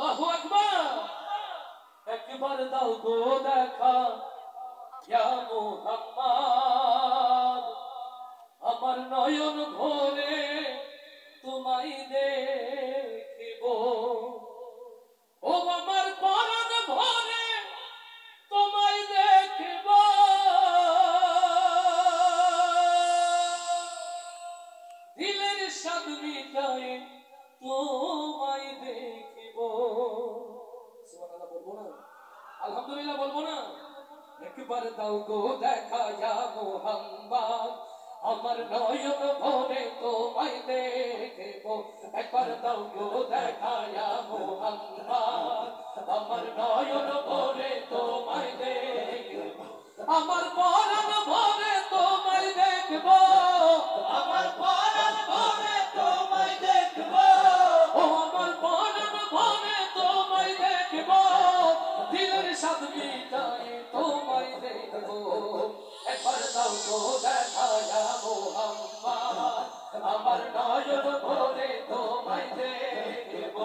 আল্লাহু আকবার। একবার দাও গো দেখা ইয়া মুহাম্মদ, আমার নয়ন ভরে তোমায় দেখিব। ও আমার পরাণ ভরে তোমায় দেখিব। দিলের স্বাদ মিটায় তোমায় দেখিব। সুবহানাল্লাহ বলবো না? আলহামদুলিল্লাহ বলবো না? একবার দাও গো দেখা ইয়া মুহাম্মদ, আমার নয়ন ভরে তোমায় দেখিব। একবার দাও গো দেখা ইয়া মুহাম্মদ, আমার নয়ন ভরে তোমায় দেখিব। আমার পরাণ ভরে তোমায় দেখব। আমার পরাণ ভরে তোমায় দেখব। ও আমার পরাণ ভরে তোমায় দেখব। দিলের স্বাদ মিটায় তোমায় দেখব। একবার দাও গো দেখা ইয়া মুহাম্মদ, আমার নয়ন ভরে তোমায় দেখব।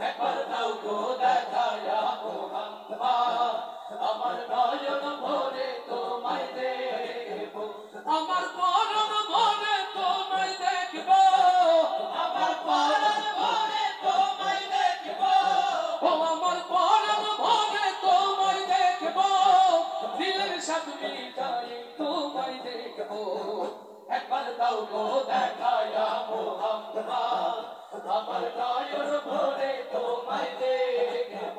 একবার দাও গো দেখা ইয়া মুহাম্মদ, আমার নয়ন ভরে তোমায় দেখব। আমার পরাণ ভরে তোমায় দেখব। আমার পরাণ ভরে তোমায় দেখব। ও আমার পরাণ ভরে তোমায় দেখব। দিলের স্বাদ মিটায় তোমায় দেখব। একবার দাও গো দেখা ইয়া মুহাম্মদ, আমার নয়ন ভরে তোমায় দেখব।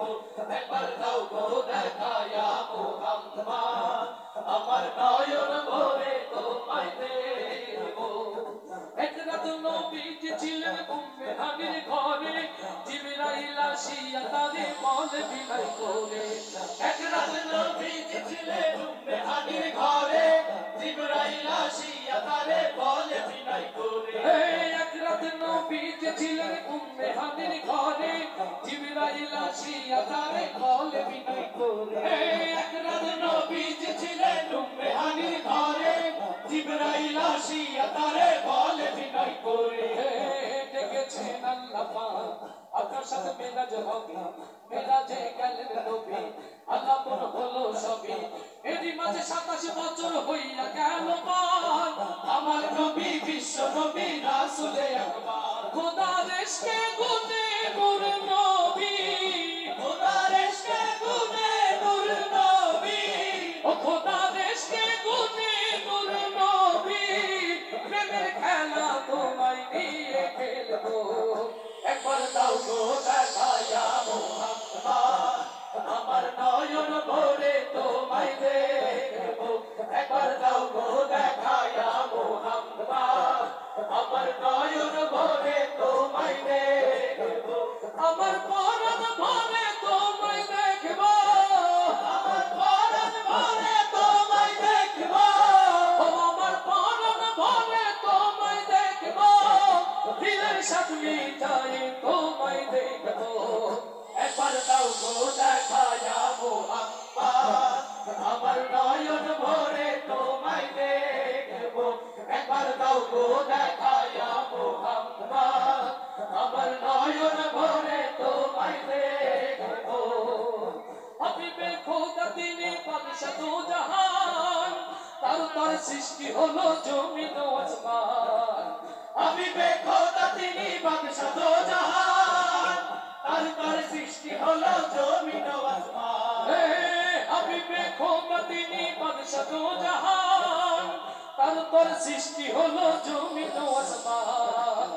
একবার দাও গো দেখা ইয়া মুহাম্মদ, আমার নয়ন ভরে তোমায় দেখব। এক রাত নবীজি ছিলেন উম্মে হানির ঘরে, জিবরাইল আসিয়া তারে বলে বিদায় করে। এক রাত নবীজি ছিলেন উম্মে হানির ঘরে, জিবরাইল আসিয়া তারে বলে বিদায় করে। এক রাত নবীজি ছিলেন উম্মে হানির ঘরে, জিবরাইল আসিয়া তারে বলে বিদায় করে। এক রাত নবীজি ছিলেন উম্মে হানির ঘরে, জিবরাইল আসিয়া তারে বলে বিদায় করে। ডেকেছেন আল্লাহ পাক, আপনার সাথে মেরাজ হবে। মেরাজে গেলেন নবী, আল্লাহ পর হলো সবই। এরই মাঝে 27 বছর হইয়া গেল পার। আমার নবী বিশ্ব নবী রাসূলে আকবার। খোদার ইশকে গুনে নূর নবী, খোদার ইশকে গুনে নূর নবী। ও খোদার ইশকে গুনে নূর নবী। প্রেমের খেলা তোমায় নিয়ে খেলবো। একবার দাও গো দেখা ইয়া মুহাম্মদ, আমার নয়ন ভরে তোমায় দেখব। একবার দাও গো দেখা ইয়া মুহাম্মদ, আমার নয়ন ভরে তোমায় দেখব। আমার পরাণ ভরে তোমায় দেখব। আমার পরাণ ভরে তোমায় দেখব। ও আমার পরাণ ভরে তোমায় দেখব। দিলের স্বাদ মিটায় তোমায় দেখব। একবার দাও গো দেখা ইয়া মুহাম্মদ, আমার নয়ন ভরে তোমায় দেখব। একবার দাও গো দেখা ইয়া মুহাম্মদ, আমার নয়ন ভরে তোমায় দেখব। হাবিবে খোদা তিনি বাদশা দু জাহান, তার সৃষ্টি হলো জমিন ও আসমান। হাবিবে খোদা তিনি বাদশা দু জাহান, তার সৃষ্টি হলো জমিন ও আসমান। হাবিবে খোদা তিনি বাদশা দু জাহান, তার সৃষ্টি হলো জমিন ও আসমান।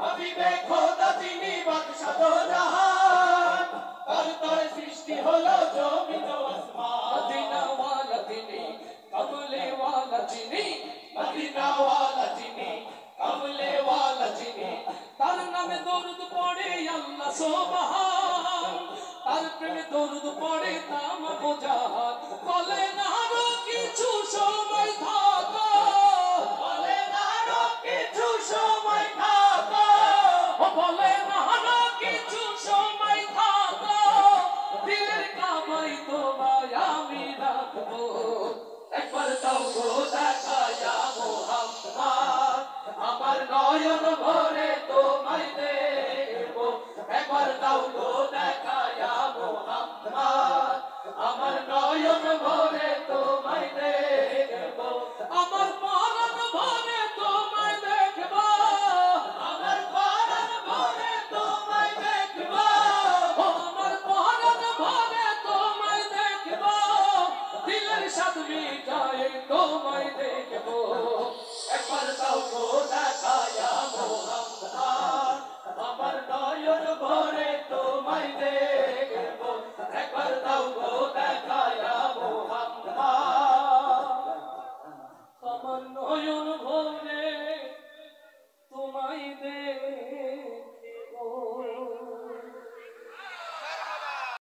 হাবিবে খোদা তিনি বাদশা দু জাহান, তার সৃষ্টি হলো জমিন ও আসমান। মদিনা ওয়ালা তিনি, কমলে ওয়ালা যিনি, মদিনা ওয়ালা যিনি, কমলে ওয়ালা যিনি। তার নামে দরুদ পড়ে আল্লাহ সুবহান, তার প্রেমে দরুদ পড়ে তামাম জাহান।